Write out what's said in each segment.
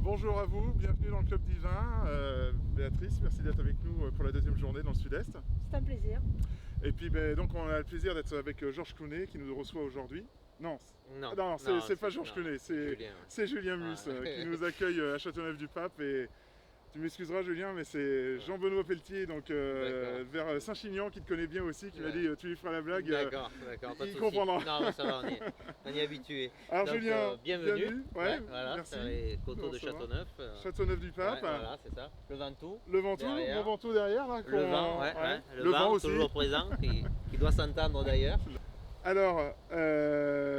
Bonjour à vous, bienvenue dans le Club du Vin. Béatrice, merci d'être avec nous pour la deuxième journée dans le Sud-Est. C'est un plaisir. Et puis donc on a le plaisir d'être avec Georges Clounet qui nous reçoit aujourd'hui. Non, Non, c'est pas Georges Clounet, c'est Julien Mus qui nous accueille à Châteauneuf-du-Pape. Et tu m'excuseras Julien, mais c'est Jean-Benoît Pelletier, donc vers Saint-Chinian, qui te connaît bien aussi, qui m'a dit tu lui feras la blague. D'accord, pas de il souci. comprendra. Non, ça va, on y est habitué. Alors Donc, Julien, bienvenue. Ouais, voilà, merci. c'est les coteaux de Ça va. Châteauneuf. Châteauneuf-du-Pape. Voilà, c'est ça. Le Ventoux. Le Ventoux, derrière. mon Ventoux derrière là. Le vent, Le vent aussi. toujours présent, qui doit s'entendre d'ailleurs. Alors,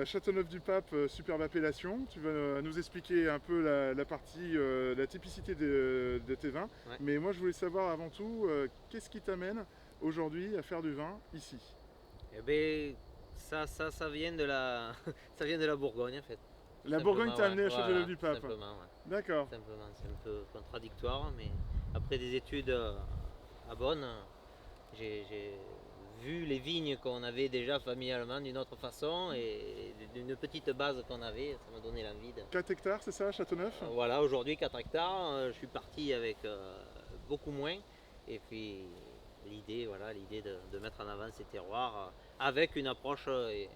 Châteauneuf-du-Pape, superbe appellation. Tu vas nous expliquer un peu la partie, la typicité de tes vins. Ouais. Mais moi, je voulais savoir avant tout, qu'est-ce qui t'amène aujourd'hui à faire du vin ici? Eh bien, ça vient de la, ça vient de la Bourgogne en fait. La Simplement, Bourgogne t'a amené à voilà, Châteauneuf-du-Pape. Simplement, ouais. D'accord. Simplement, c'est un peu contradictoire, mais après des études à Bonn, j'ai vu les vignes qu'on avait déjà familialement d'une autre façon et d'une petite base qu'on avait, ça m'a donné l'envie de... 4 hectares, c'est ça, Châteauneuf? Voilà, aujourd'hui 4 hectares, je suis parti avec beaucoup moins et puis l'idée de mettre en avant ces terroirs avec une approche et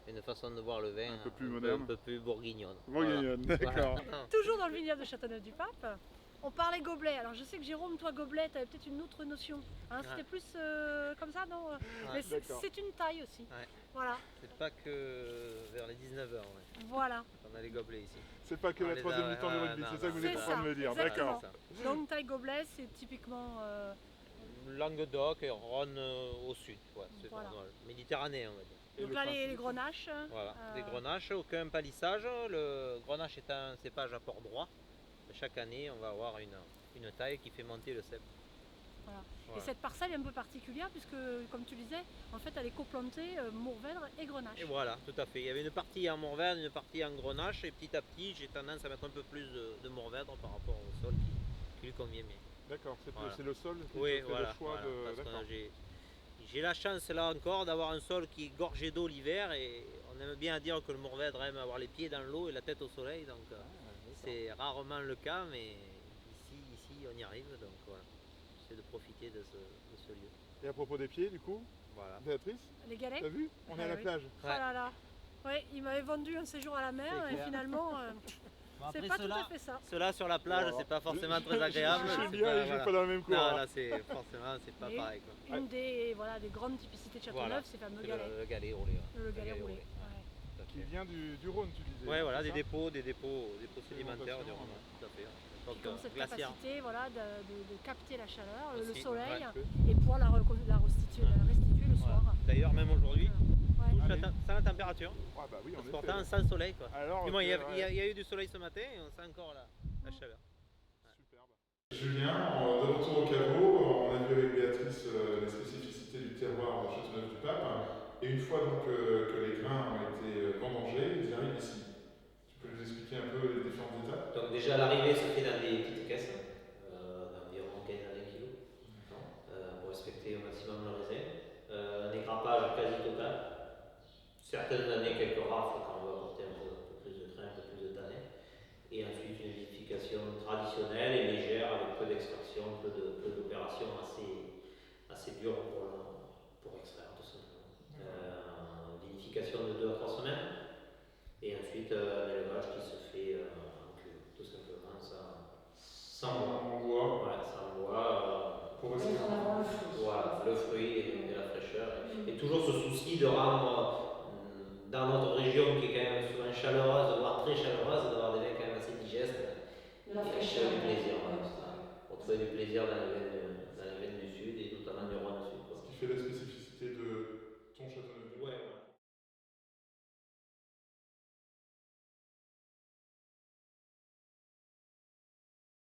une façon de voir le vin Un peu plus moderne. un peu plus bourguignonne. Bourguignonne, Voilà. d'accord. Voilà. Toujours dans le vignoble de Châteauneuf-du-Pape. On parlait gobelet. Alors je sais que Jérôme, toi gobelet, tu avais peut-être une autre notion. Hein, c'était plus comme ça, non? Mais d'accord. c'est une taille aussi. Ouais. Voilà, C'est pas que vers les 19h voilà. on a les gobelets ici. C'est pas que la troisième mi-temps du rugby, c'est ça que vous êtes en train de me dire. exactement. D'accord. C'est ça. Donc une taille gobelet, c'est typiquement... Languedoc et Rhône au sud, ouais, c'est Voilà. dans le Méditerranée on va dire. Et Donc le là, principe, les grenaches. Voilà, des grenaches, aucun palissage. Le grenache est un cépage à port droit. Chaque année, on va avoir une taille qui fait monter le cep. Voilà. Voilà. Et cette parcelle est un peu particulière puisque, comme tu disais, en fait, elle est coplantée Mourvèdre et Grenache. Et voilà, tout à fait. Il y avait une partie en Mourvèdre, une partie en Grenache, et petit à petit, j'ai tendance à mettre un peu plus de Mourvèdre par rapport au sol qui lui convient mieux. D'accord, Voilà. c'est le sol qui Oui, fait voilà. le choix Voilà, de... parce que D'accord. j'ai la chance là encore d'avoir un sol qui est gorgé d'eau l'hiver, et on aime bien dire que le Mourvèdre aime avoir les pieds dans l'eau et la tête au soleil, donc c'est rarement le cas, mais ici on y arrive, donc voilà. J'essaie de profiter de ce lieu. Et à propos des pieds, du coup, Voilà. Béatrice, Les galets. t'as vu? On est à la oui. plage. Oh là là. Ouais, il m'avait vendu un séjour à la mer C'est et clair. finalement, c'est pas tout à fait ça. Ceux-là sur la plage, Bon, c'est pas forcément je- très agréable. Je c'est suis bien, pas- ils jouent voilà. pas dans le même cours. Non, hein. là c'est forcément c'est pas Et pareil quoi. Une des grandes typicités de Châteauneuf, Voilà. c'est le fameux C'est galet. le galet roulé. Le galet roulé. Ouais, tout à Qui fait. vient du Rhône, tu disais. Ouais, voilà, c'est des ça dépôts sédimentaires du Rhône, tout à fait. Donc, Qui ont cette glaciaire. capacité voilà, de capter la chaleur, le Aussi, soleil, ouais. et pouvoir la restituer le Voilà. soir. D'ailleurs, même aujourd'hui, Ouais. touche Allez. sans la température, Ah bah oui, en effet. pourtant sans soleil quoi. Alors, Du moins, il y, ok, a il y a eu du soleil ce matin et on sent encore la chaleur. Superbe. Julien, de retour au caveau, on a vu avec Béatrice les spécificités du terroir de Châteauneuf-du-Pape. Et une fois donc que les grains ont été vendangés, ils arrivent ici. Tu peux nous expliquer un peu les différentes étapes? Donc déjà l'arrivée se fait dans des petites caisses d'environ 15 à 20 kg pour respecter au maximum le raisin. Un égrappage quasi total. Certaines années, quelques rafles quand on veut apporter un peu plus de grain, un peu plus de tanin. Et ensuite une vinification traditionnelle et légère avec peu d'extraction, peu d'opérations assez dures pour extraire tout simplement. Vinification de 2 à 3 semaines. Et ensuite un élevage qui se fait en cuve, tout simplement, sans bois. Ouais, sans bois. Pour rester. Voilà, le fruit et la fraîcheur. Et toujours ce souci de rendre, dans notre région qui est quand même souvent chaleureuse, voire très chaleureuse, d'avoir des vins quand même assez digestes. De la Et fraîcheur. du plaisir, Ouais, voilà, c'est ça. Pour trouver du plaisir dans les veines du sud et notamment du Rhône sud. Ce qui fait la spécialité